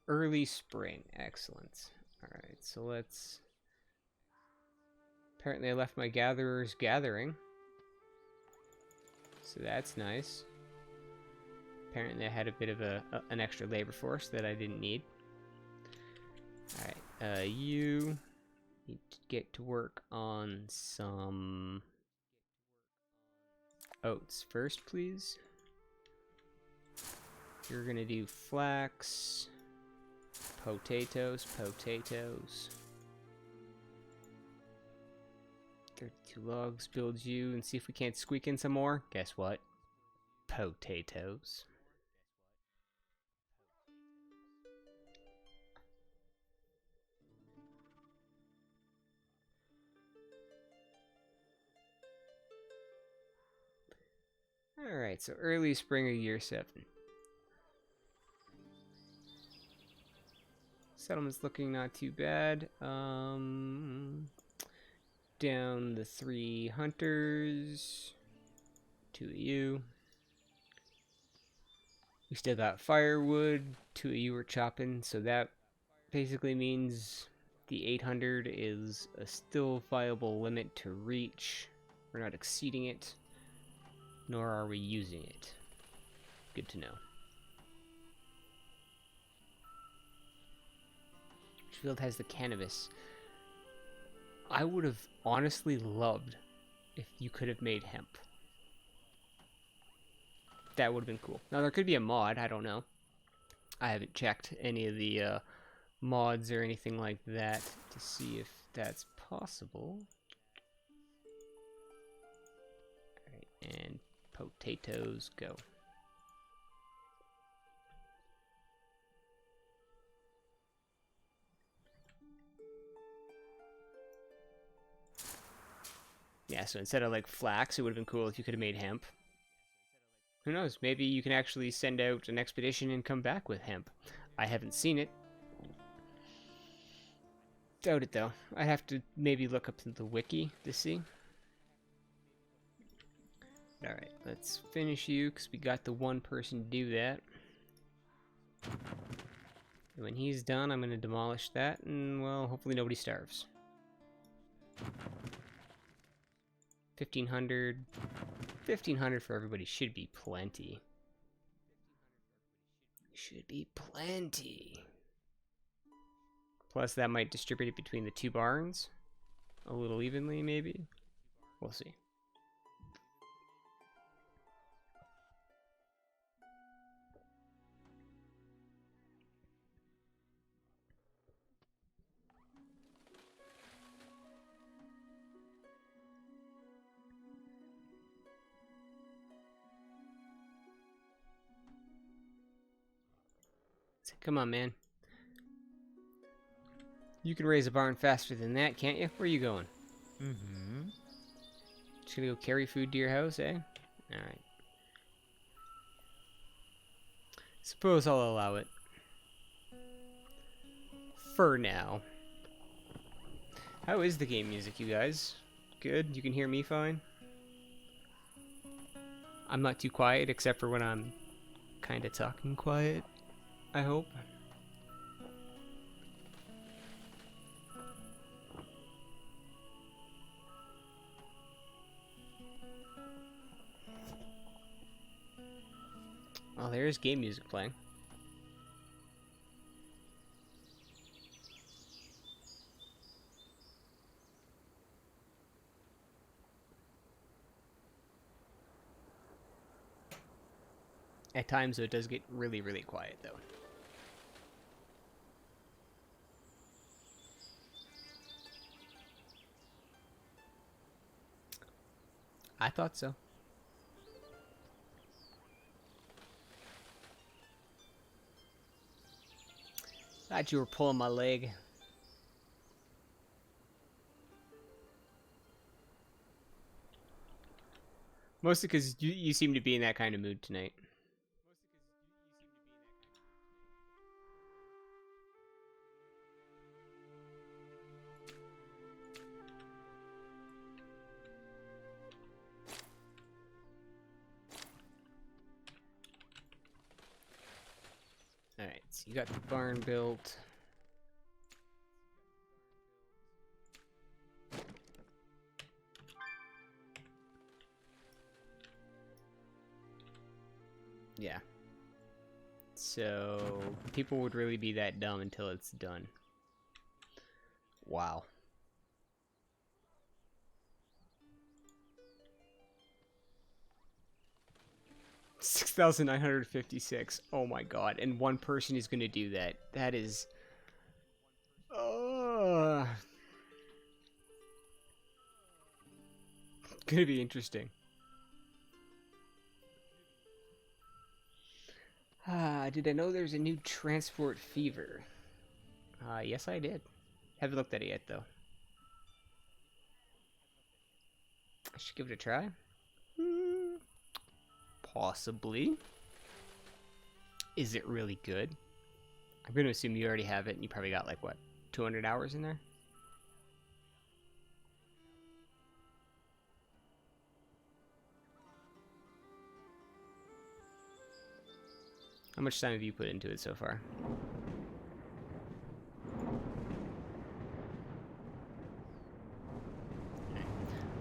early spring. Excellent. Alright, so let's... Apparently I left my gatherers gathering. So that's nice. Apparently I had a bit of an extra labor force that I didn't need. Alright, you need to get to work on some oats first, please. You're gonna do flax, potatoes. 32 logs builds you, and see if we can't squeak in some more. Guess what? Potatoes. Alright, so early spring of year 7. Settlement's looking not too bad. Down the 3 hunters. 2 of you. We still got firewood. 2 of you are chopping, so that basically means the 800 is a still viable limit to reach. We're not exceeding it, nor are we using it. Good to know. Field has the cannabis. I would have honestly loved if you could have made hemp. That would have been cool. Now there could be a mod, I don't know. I haven't checked any of the mods or anything like that to see if that's possible. Alright, and potatoes go. Yeah, so instead of like flax, it would have been cool if you could have made hemp. Who knows, maybe you can actually send out an expedition and come back with hemp. I haven't seen it. Doubt it though. I'd have to maybe look up the wiki to see. Alright, let's finish you because we got the one person to do that. And when he's done, I'm going to demolish that and, well, hopefully nobody starves. 1,500. 1,500 for everybody should be plenty. Should be plenty. Plus that might distribute it between the 2 barns a little evenly, maybe. We'll see. Come on, man. You can raise a barn faster than that, can't you? Where are you going? Mm-hmm. Just gonna go carry food to your house, eh? Alright. Suppose I'll allow it. For now. How is the game music, you guys? Good? You can hear me fine? I'm not too quiet, except for when I'm kind of talking quiet, I hope. Oh, there is game music playing. At times, though, it does get really, really quiet, though. I thought so. Thought you were pulling my leg. Mostly because you seem to be in that kind of mood tonight. Alright, So you got the barn built. Yeah. So people would really be that dumb until it's done. Wow. 6,956. Oh my god. And one person is going to do that. That is... Gonna be interesting. Did I know there's a new transport fever? Yes I did. Haven't looked at it yet though. I should give it a try. Possibly. Is it really good? I'm gonna assume you already have it and you probably got like what, 200 hours in there? How much time have you put into it so far?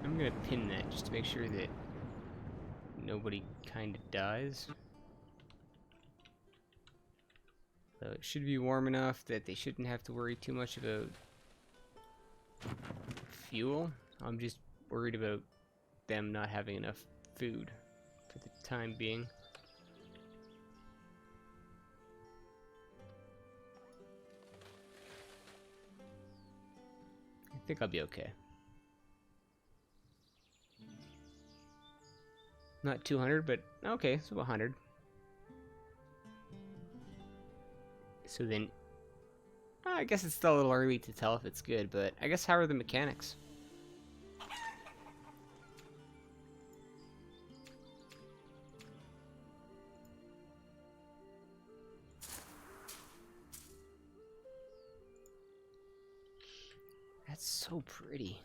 I'm gonna pin that just to make sure that nobody kind of dies. So it should be warm enough that they shouldn't have to worry too much about fuel. I'm just worried about them not having enough food for the time being. I think I'll be okay. Not 200, but okay, so 100. So then, I guess it's still a little early to tell if it's good, but I guess how are the mechanics? That's so pretty.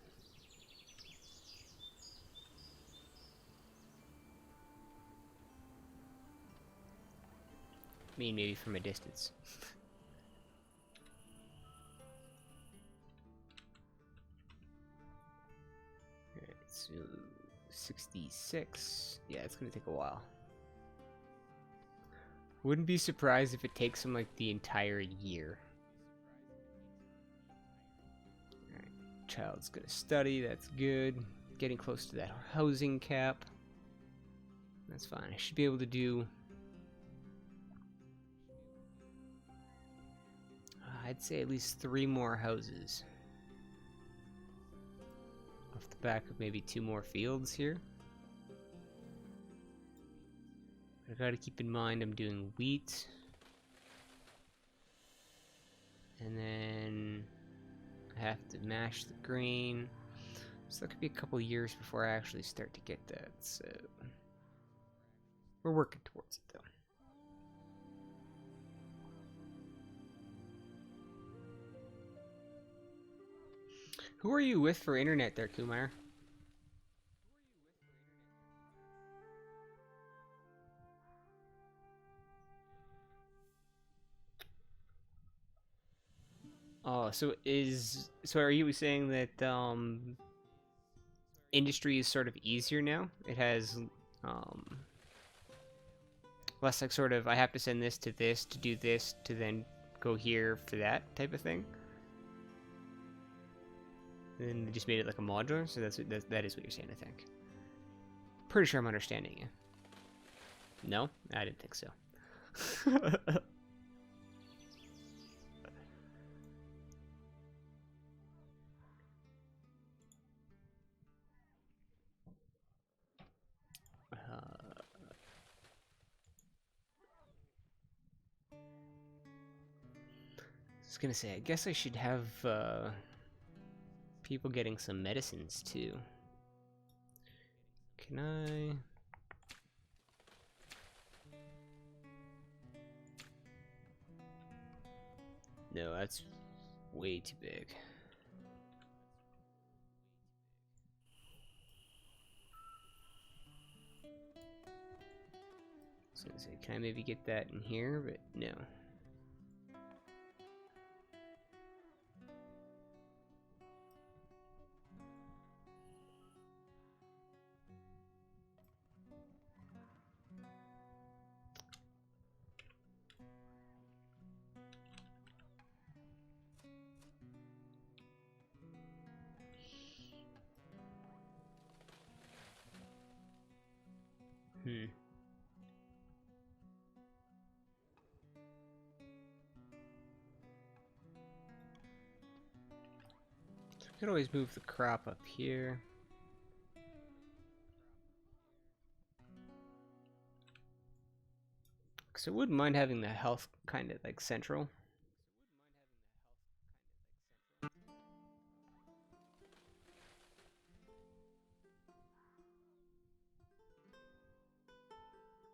I mean, maybe from a distance. Alright, so 66. Yeah, it's gonna take a while. Wouldn't be surprised if it takes them like the entire year. Alright, child's gonna study, that's good. Getting close to that housing cap. That's fine. I should be able to do... I'd say at least 3 more houses. Off the back of maybe 2 more fields here. I gotta keep in mind I'm doing wheat. And then I have to mash the grain. So that could be a couple years before I actually start to get that. So we're working towards it though. Who are you with for internet there, Kumar? Oh, so are you saying that industry is sort of easier now? It has less like sort of I have to send this to do this to then go here for that type of thing. And then they just made it like a modular, so that is what you're saying, I think. Pretty sure I'm understanding you. No? I didn't think so. I was gonna say, I guess I should have people getting some medicines too. Can I? No, that's way too big. So I was gonna say, can I maybe get that in here? But no. Hmm. So we could always move the crop up here. Because I wouldn't mind having the health kind of like central.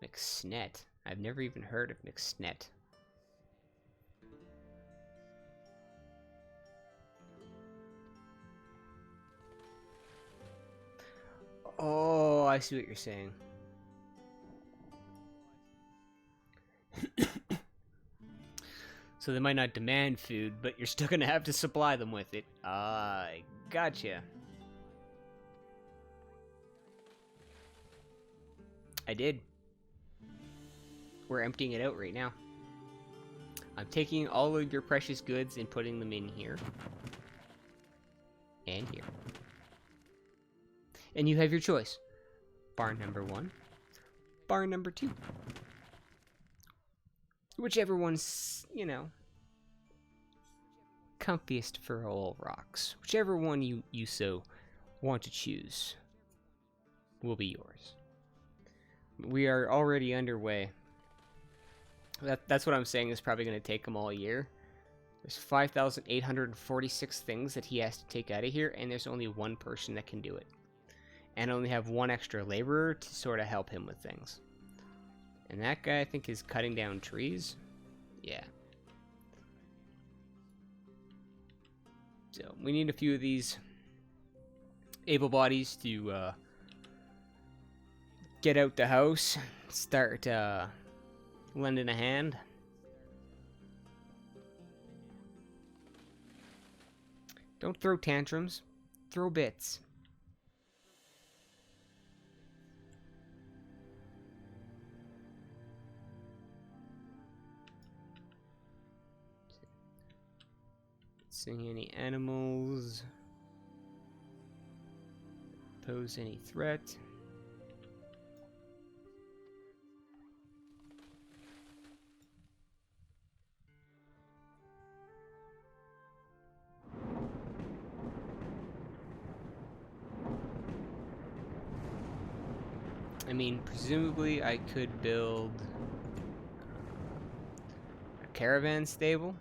McSnet. I've never even heard of McSnet. Oh, I see what you're saying. So they might not demand food, but you're still gonna have to supply them with it. I gotcha. I did. We're emptying it out right now. I'm taking all of your precious goods and putting them in here. And here. And you have your choice. Barn number 1. Barn number 2. Whichever one's, you know, comfiest for all rocks. Whichever one you so want to choose will be yours. We are already underway. That's what I'm saying is probably going to take him all year. There's 5,846 things that he has to take out of here, and there's only one person that can do it. And I only have one extra laborer to sort of help him with things. And that guy, I think, is cutting down trees. Yeah. So, we need a few of these able bodies to get out the house, start lending a hand. Don't throw tantrums, throw bits. Seeing any animals pose any threat. I mean, presumably I could build a caravan stable.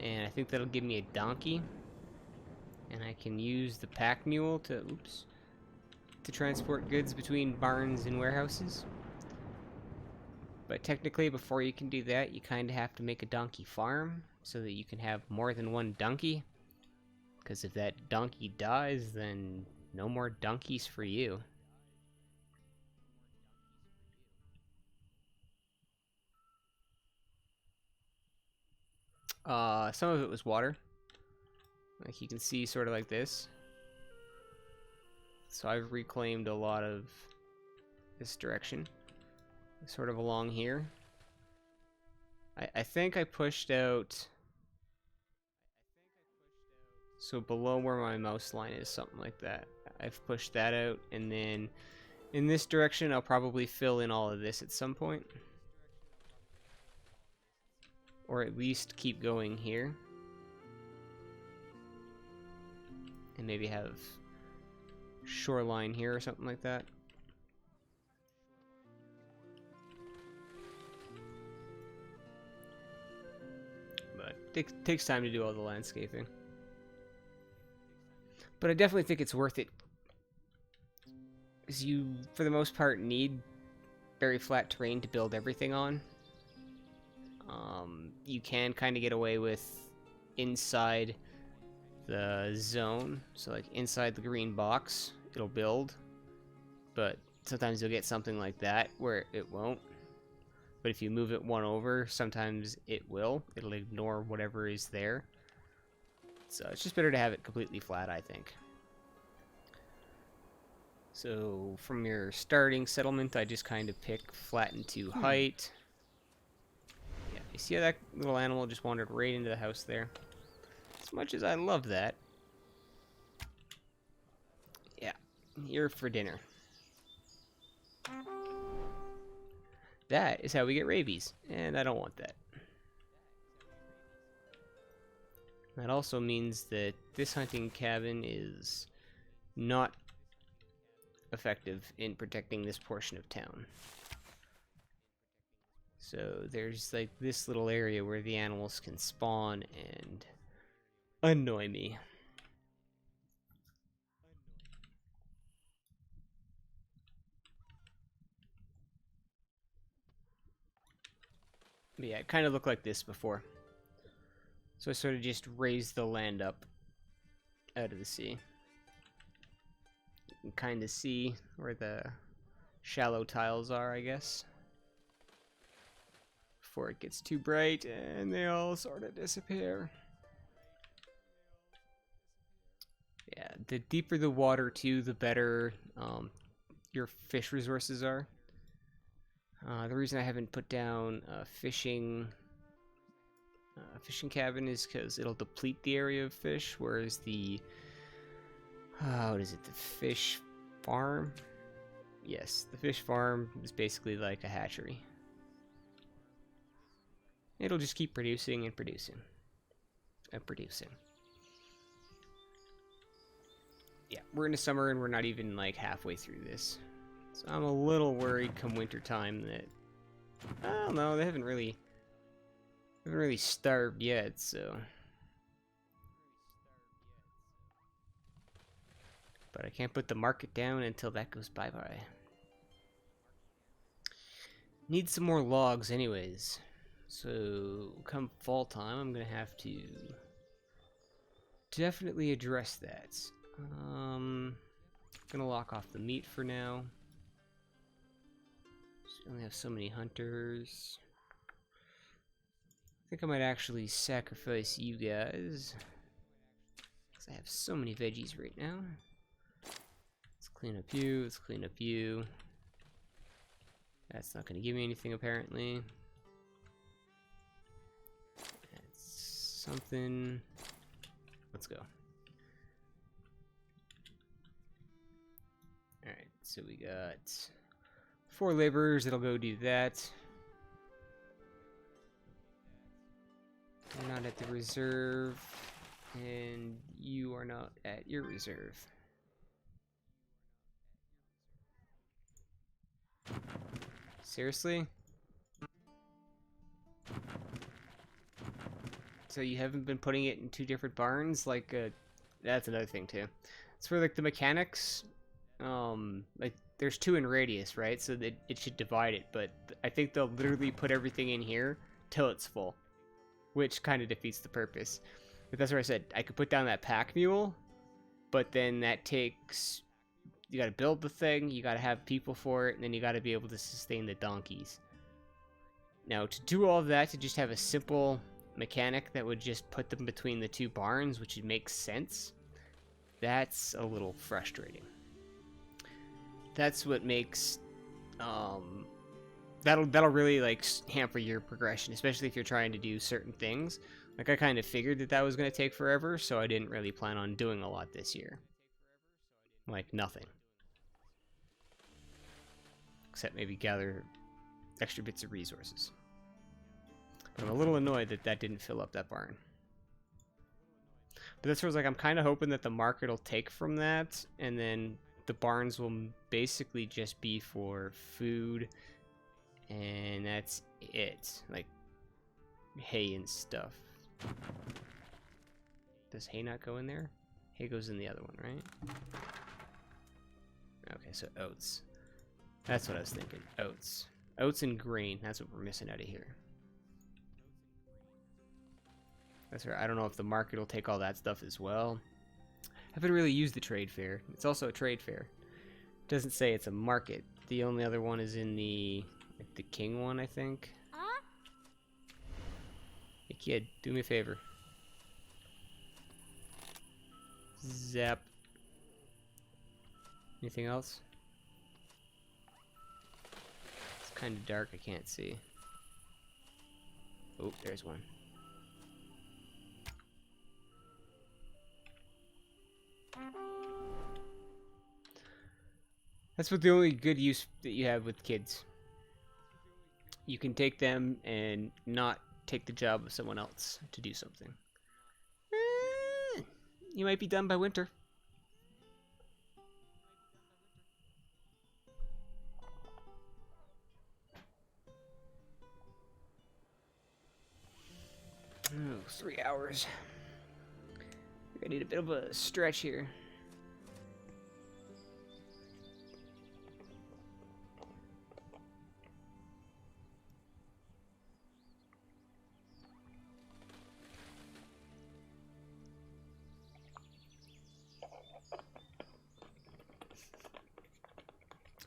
And I think that'll give me a donkey. And I can use the pack mule to, to transport goods between barns and warehouses. But technically, before you can do that, you kind of have to make a donkey farm so that you can have more than one donkey. Because if that donkey dies, then no more donkeys for you. Some of it was water. Like you can see, sort of like this. So I've reclaimed a lot of this direction. Sort of along here. I think I pushed out... So below where my mouse line is, something like that. I've pushed that out, and then in this direction I'll probably fill in all of this at some point. Or at least keep going here. And maybe have shoreline here or something like that. But it takes time to do all the landscaping. But I definitely think it's worth it. Because you, for the most part, need very flat terrain to build everything on. You can kind of get away with inside the zone. So like inside the green box, it'll build. But sometimes you'll get something like that where it won't. But if you move it one over, sometimes it will. It'll ignore whatever is there. So it's just better to have it completely flat, I think. So from your starting settlement, I just kind of pick flatten to height. Yeah, you see how that little animal just wandered right into the house there? As much as I love that. Yeah, You're for dinner. That is how we get rabies, and I don't want that. That also means that this hunting cabin is not effective in protecting this portion of town. So there's like this little area where the animals can spawn and annoy me. But yeah, it kind of looked like this before. So I sort of just raised the land up out of the sea. You can kind of see where the shallow tiles are, I guess. Before it gets too bright and they all sort of disappear. Yeah, the deeper the water too, the better your fish resources are. The reason I haven't put down a fishing cabin is because it'll deplete the area of fish, whereas the what is it? The fish farm? Yes, the fish farm is basically like a hatchery. It'll just keep producing and producing and producing. Yeah, we're in the summer and we're not even like halfway through this. So I'm a little worried come winter time that I don't know, they haven't really starved yet, so. But I can't put the market down until that goes bye-bye. Need some more logs anyways. So come fall time, I'm gonna have to definitely address that. Gonna lock off the meat for now. So we only have so many hunters. I think I might actually sacrifice you guys, because I have so many veggies right now. Let's clean up you, let's clean up you. That's not going to give me anything, apparently. That's something. Let's go. Alright, so we got 4 laborers that'll go do that. We're not at the reserve, and you are not at your reserve. Seriously? So you haven't been putting it in 2 different barns? Like, that's another thing too. It's for like the mechanics. Like there's 2 in radius, right? So that it should divide it, but I think they'll literally put everything in here till it's full, which kind of defeats the purpose. But that's where I said I could put down that pack mule, but then that takes, you gotta build the thing, you gotta have people for it, and then you gotta be able to sustain the donkeys. Now, to do all of that, to just have a simple mechanic that would just put them between the 2 barns, which would make sense, that's a little frustrating. That's what makes that'll really like hamper your progression, especially if you're trying to do certain things. Like I kind of figured that was going to take forever, so I didn't really plan on doing a lot this year. Like nothing. Except maybe gather extra bits of resources. But I'm a little annoyed that that didn't fill up that barn. But that's where I was like, I'm kind of hoping that the market will take from that, and then the barns will basically just be for food, and that's it. Like hay and stuff. Does hay not go in there? Hay goes in the other one, right? Okay, so oats. That's what I was thinking. Oats. Oats and grain. That's what we're missing out of here. That's right. I don't know if the market will take all that stuff as well. I haven't really used the trade fair. It's also a trade fair. It doesn't say it's a market. The only other one is in the king one, I think. Hey kid, do me a favor. Zap. Anything else? It's kind of dark, I can't see. Oh, there's one. That's what the only good use that you have with kids. You can take them and not take the job of someone else to do something. You might be done by winter. Oh, 3 hours. I need a bit of a stretch here.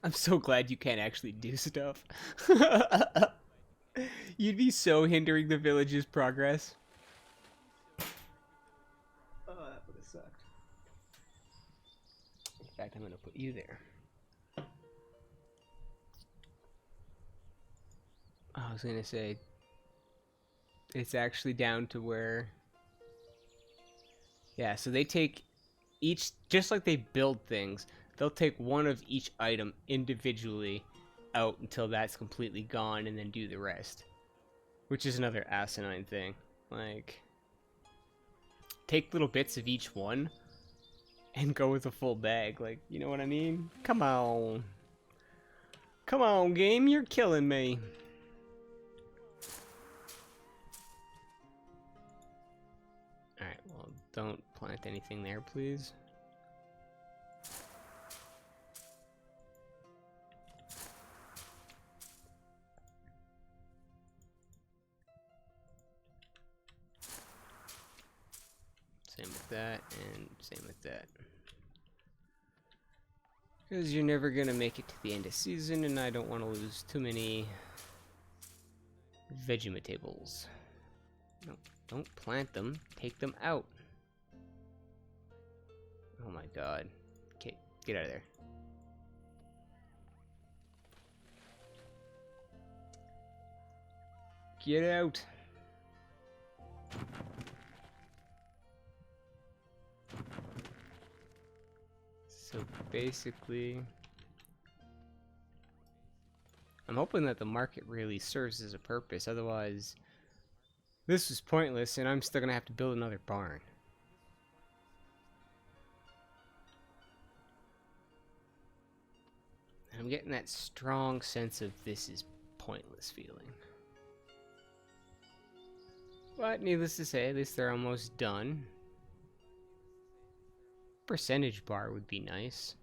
I'm so glad you can't actually do stuff. You'd be so hindering the village's progress. Oh, that would have sucked. In fact, I'm going to put you there. I was going to say, it's actually down to where... Yeah, so they take each, just like they build things, they'll take one of each item individually out until that's completely gone and then do the rest. Which is another asinine thing. Like, take little bits of each one and go with a full bag. Like, you know what I mean? Come on. Come on, game, you're killing me. Alright, well, don't plant anything there, please. Same with that, and same with that. Because you're never going to make it to the end of season, and I don't want to lose too many vegetables. No, don't plant them. Take them out. Oh my god. Okay, get out of there. Get out. So basically, I'm hoping that the market really serves as a purpose, otherwise this is pointless and I'm still gonna have to build another barn. I'm getting that strong sense of this is pointless feeling. But needless to say, at least they're almost done. Percentage bar would be nice.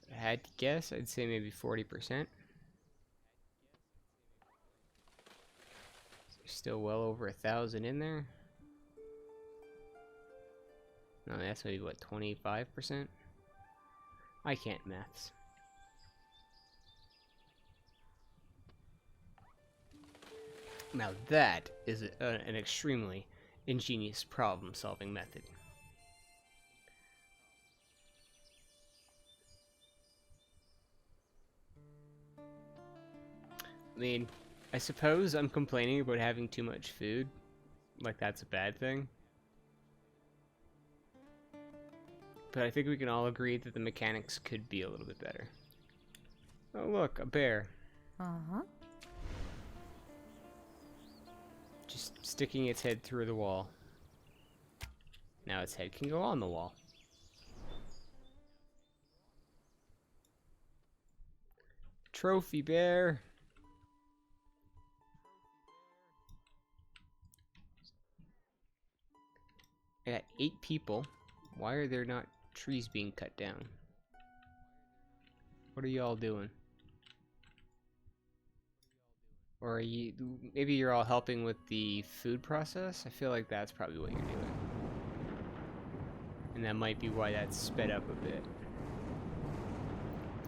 If I had to guess, I'd say maybe 40%. There's still well over 1,000 in there. No, that's maybe what, 25%? I can't maths. Now that is an extremely ingenious problem-solving method. I mean, I suppose I'm complaining about having too much food. Like that's a bad thing. But I think we can all agree that the mechanics could be a little bit better. Oh look, a bear. Uh-huh. Just sticking its head through the wall. Now its head can go on the wall. Trophy bear. I got 8 people. Why are there not trees being cut down? What are y'all doing? Or are you, maybe you're all helping with the food process? I feel like that's probably what you're doing. And that might be why that's sped up a bit.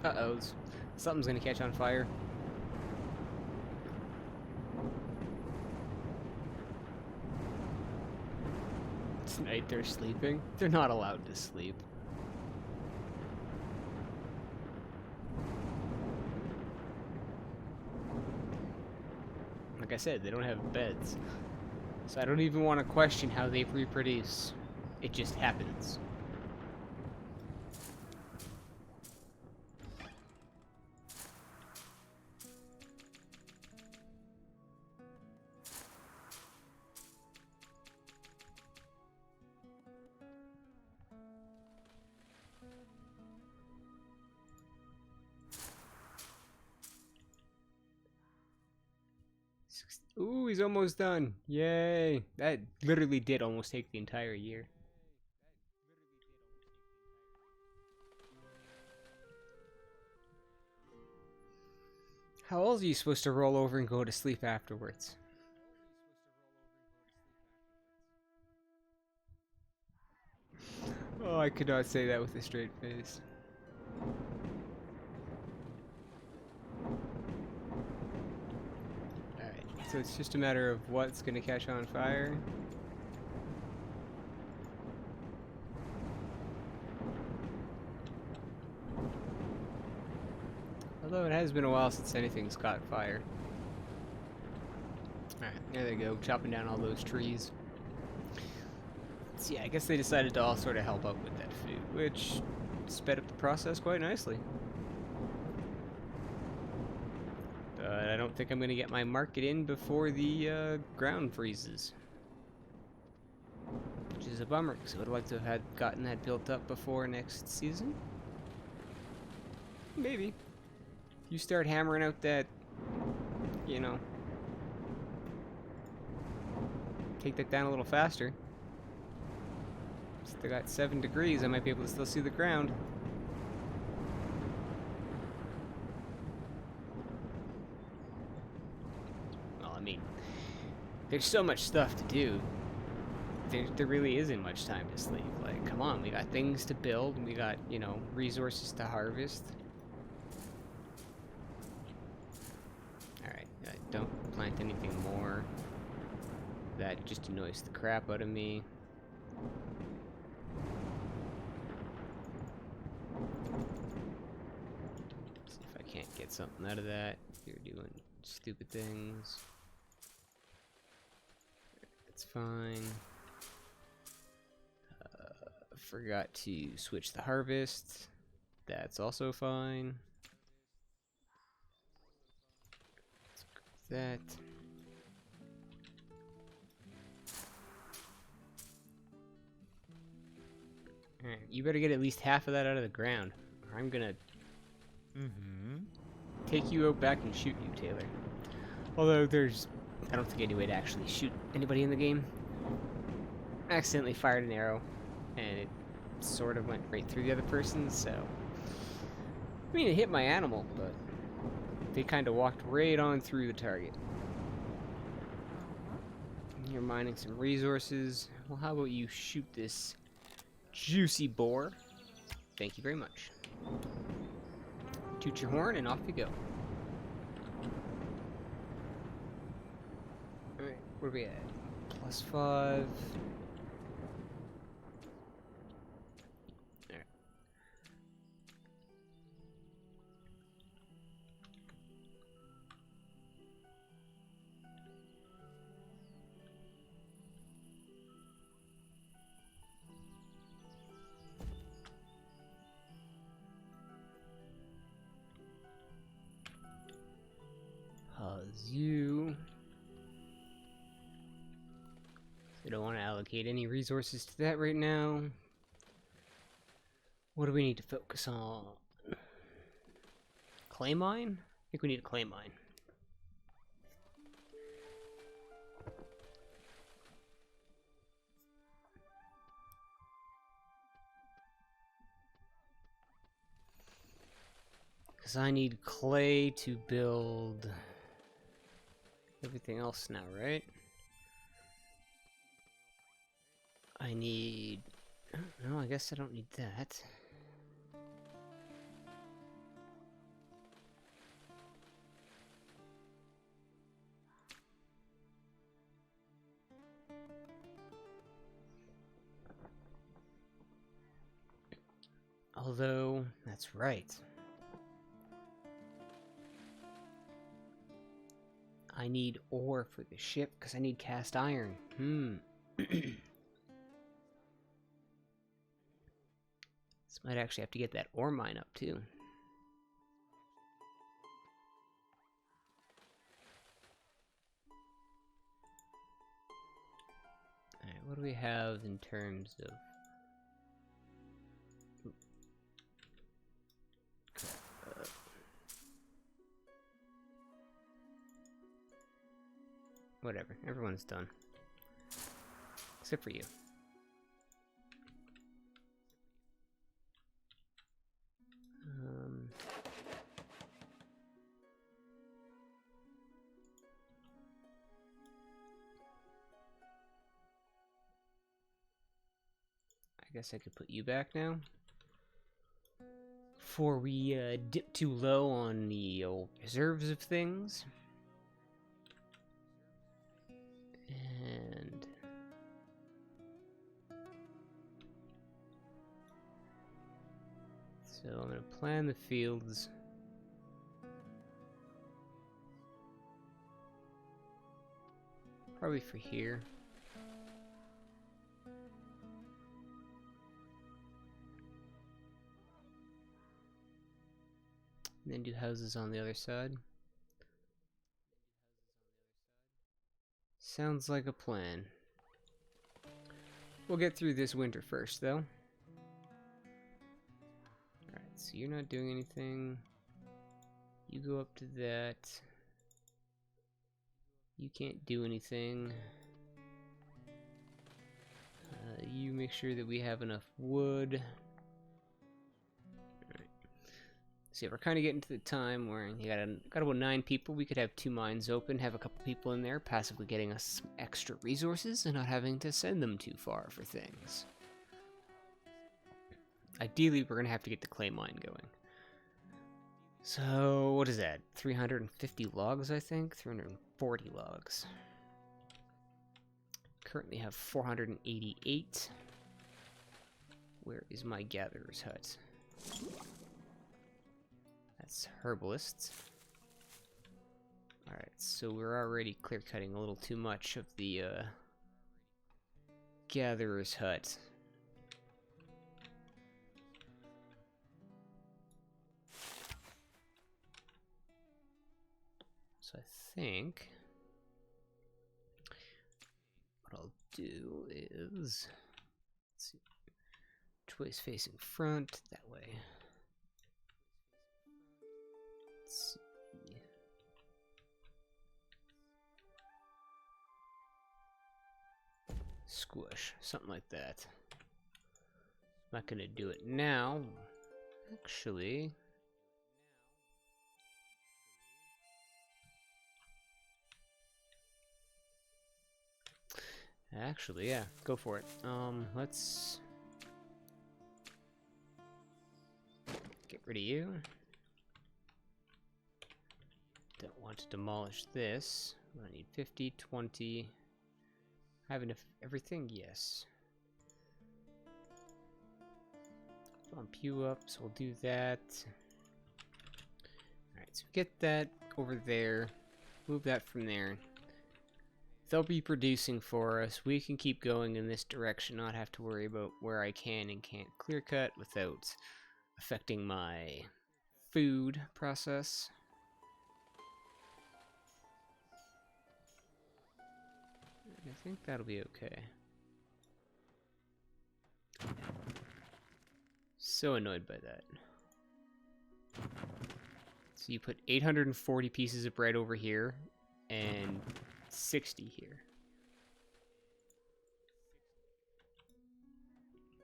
Uh-oh, something's gonna catch on fire. It's night, they're sleeping. They're not allowed to sleep. Like I said, they don't have beds. So I don't even want to question how they reproduce. It just happens. Ooh, he's almost done. Yay. That literally did almost take the entire year. How else are you supposed to roll over and go to sleep afterwards? Oh, I could not say that with a straight face. Alright, so it's just a matter of what's gonna catch on fire. Although it has been a while since anything's caught fire. Alright, there they go, chopping down all those trees. So yeah, I guess they decided to all sort of help out with that food, which sped up the process quite nicely. But I don't think I'm going to get my market in before the ground freezes. Which is a bummer, because I would like to have gotten that built up before next season. Maybe. If you start hammering out that, you know, take that down a little faster. Still got 7 degrees, I might be able to still see the ground. Well, I mean, there's so much stuff to do. There really isn't much time to sleep. Like, come on, we got things to build, and we got, you know, resources to harvest. Alright, don't plant anything more. That just annoys the crap out of me. See if I can't get something out of that. You're doing stupid things. That's fine. Forgot to switch the harvest. That's also fine. Let's go with that. Alright, you better get at least half of that out of the ground, or I'm gonna take you out back and shoot you, Taylor. Although I don't think any way to actually shoot anybody in the game. I accidentally fired an arrow, and it sort of went right through the other person, so... I mean, it hit my animal, but they kind of walked right on through the target. You're mining some resources. Well, how about you shoot this juicy boar? Thank you very much. Toot your horn, and off you go. Alright, where are we at? +5. You. I don't want to allocate any resources to that right now. What do we need to focus on? Clay mine? I think we need a clay mine. Because I need clay to build everything else now, right? I need... No, I guess I don't need that. Although, that's right. I need ore for the ship because I need cast iron. This might actually have to get that ore mine up too. Alright, what do we have in terms of... Whatever, everyone's done. Except for you. I guess I could put you back now. Before we dip too low on the old reserves of things. And so I'm going to plan the fields. Probably for here. And then do houses on the other side. Sounds like a plan. We'll get through this winter first, though. Alright, so you're not doing anything. You go up to that. You can't do anything. You make sure that we have enough wood. Alright. So yeah, we're kind of getting to the time where you got about 9 people. We could have 2 mines open, have a couple people in there, passively getting us some extra resources and not having to send them too far for things. Ideally, we're going to have to get the clay mine going. So, what is that? 350 logs, I think? 340 logs. Currently have 488. Where is my gatherer's hut? That's herbalists. Alright, so we're already clear cutting a little too much of the gatherer's hut. So I think what I'll do is, let's see, which way's facing front? That way. Let's see. Squish, something like that. I'm not gonna do it now. Actually, yeah, go for it. Let's get rid of you. Don't want to demolish this. I need 50, 20. I have enough everything? Yes. Bump you up, so we'll do that. Alright, so get that over there. Move that from there. They'll be producing for us. We can keep going in this direction, not have to worry about where I can and can't clear cut without affecting my food process. I think that'll be okay. So annoyed by that. So you put 840 pieces of bread over here and 60 here.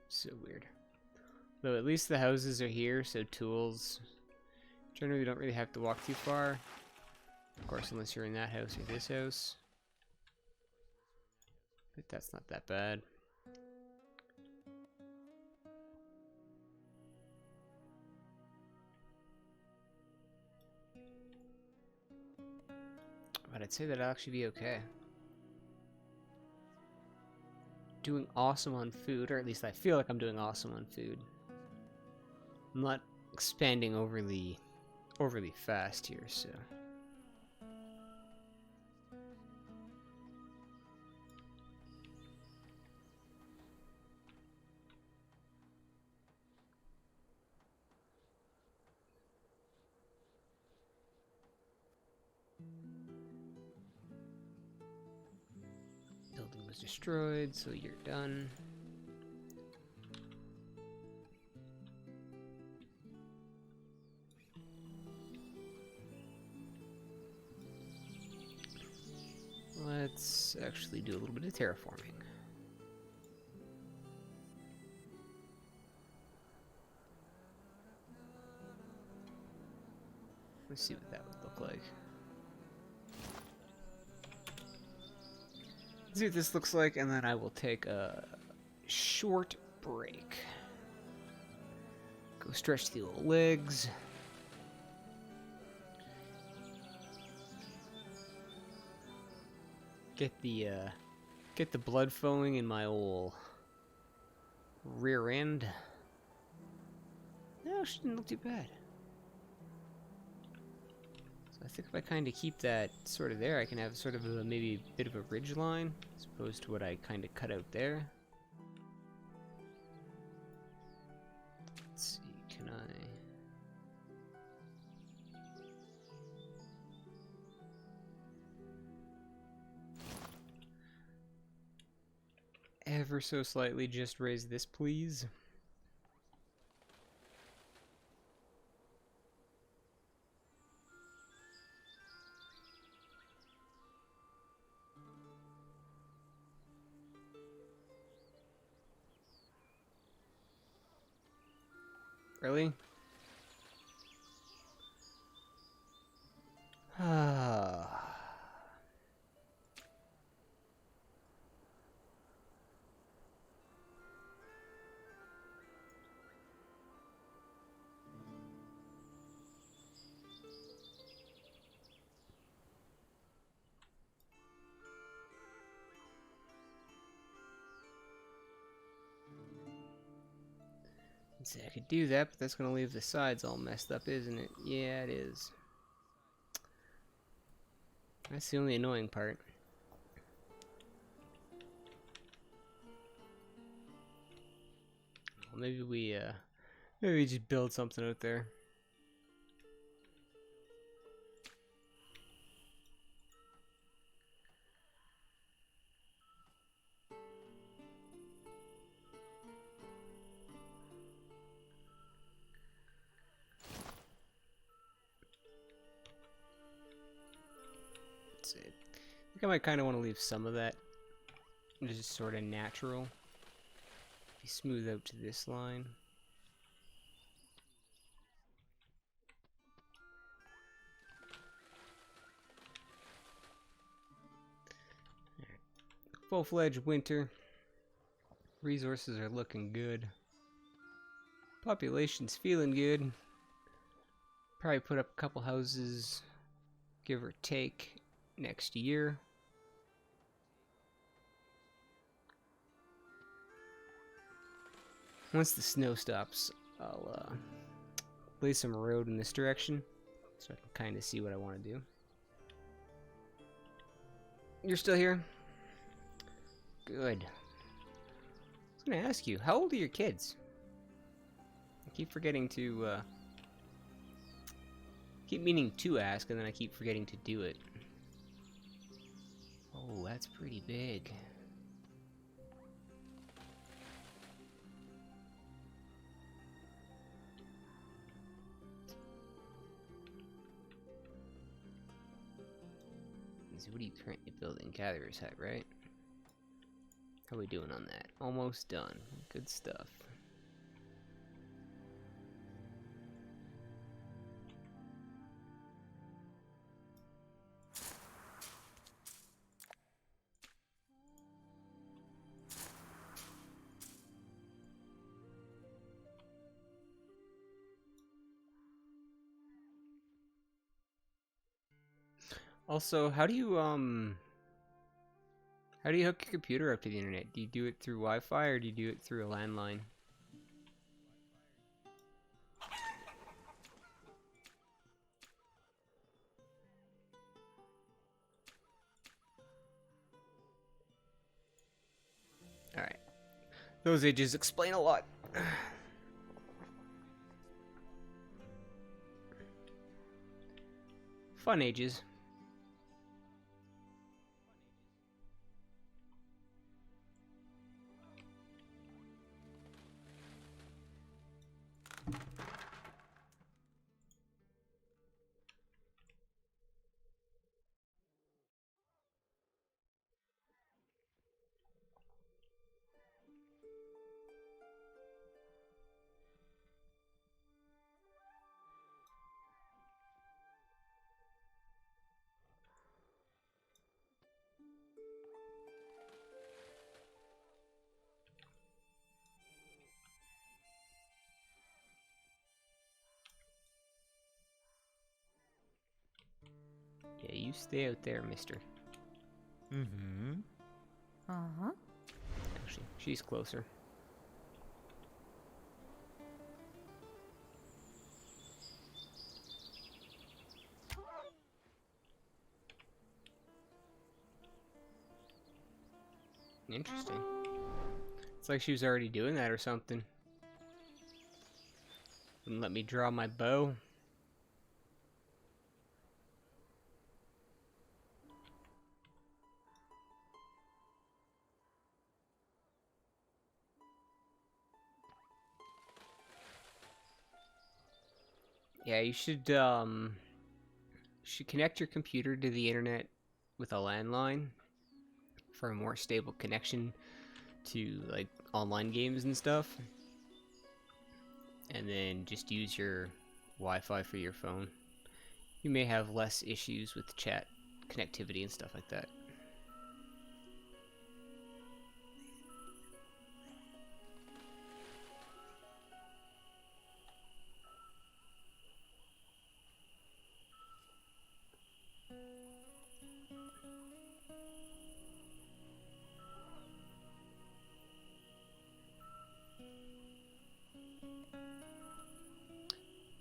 So weird. Though at least the houses are here, so tools generally don't really have to walk too far. Of course, unless you're in that house or this house. But that's not that bad. But I'd say that'll actually be okay. Doing awesome on food, or at least I feel like I'm doing awesome on food. I'm not expanding overly fast here, so. Building was destroyed, so you're done. let's actually do a little bit of terraforming. Let's see what that would look like. Let's see what this looks like, and then I will take a short break. Go stretch the old legs. Get the blood flowing in my old rear end. No, she didn't look too bad. So I think if I kind of keep that sort of there, I can have sort of a, maybe a bit of a ridge line, as opposed to what I kind of cut out there. Let's see, can I... ever so slightly just raise this, please? Really? Ah. See, I could do that, but that's going to leave the sides all messed up, isn't it? Yeah, it is. That's the only annoying part. Well, maybe we just build something out there. Let's see. I think I might kind of want to leave some of that just sort of natural. Be smooth out to this line. Full-fledged winter. Resources are looking good. Population's feeling good. Probably put up a couple houses, give or take, next year. Once the snow stops, I'll lay some road in this direction so I can kind of see what I want to do. You're still here? Good. I was going to ask you, how old are your kids? I keep forgetting to, keep meaning to ask, and then I keep forgetting to do it. Oh, that's pretty big. Let's see, what are you currently building? Gatherer's Hut, right? How are we doing on that? Almost done. Good stuff. Also, how do you hook your computer up to the internet? Do you do it through Wi-Fi or do you do it through a landline? Alright. Those ages explain a lot. Fun ages. You stay out there, mister. Mm-hmm. Uh-huh. Actually, she's closer. Interesting. It's like she was already doing that or something. Wouldn't let me draw my bow. Yeah, you should connect your computer to the internet with a landline for a more stable connection to like online games and stuff. And then just use your Wi-Fi for your phone. You may have less issues with chat connectivity and stuff like that.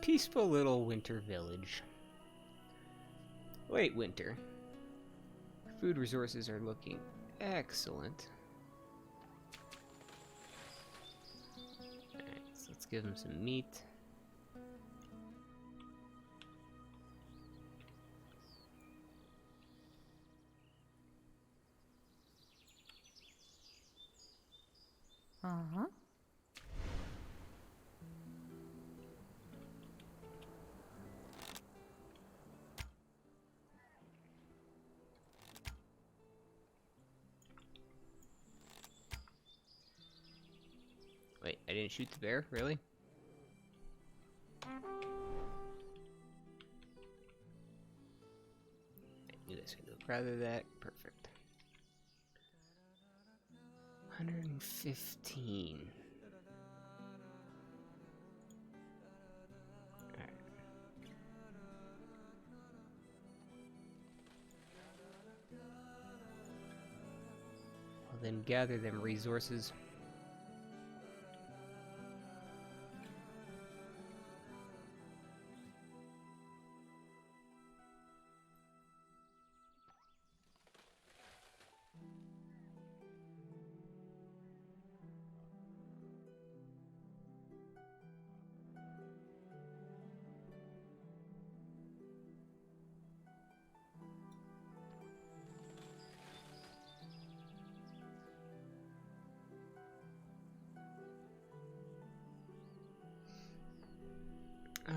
Peaceful little winter village. Late winter. Food resources are looking excellent. Alright, so let's give them some meat. Uh-huh. Wait, I didn't shoot the bear? Really? You guys can rather that. Perfect. 115. Alright. Well, then gather them resources.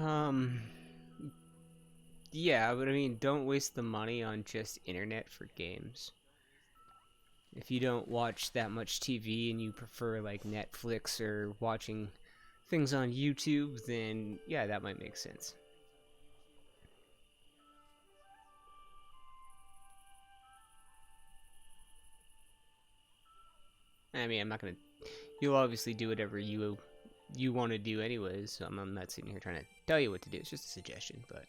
Um, yeah, but I mean, don't waste the money on just internet for games. If you don't watch that much TV and you prefer like Netflix or watching things on YouTube, then yeah, that might make sense. I mean, I'm not gonna. You'll obviously do whatever you want to do anyways. So I'm not sitting here trying to tell you what to do. It's just a suggestion, but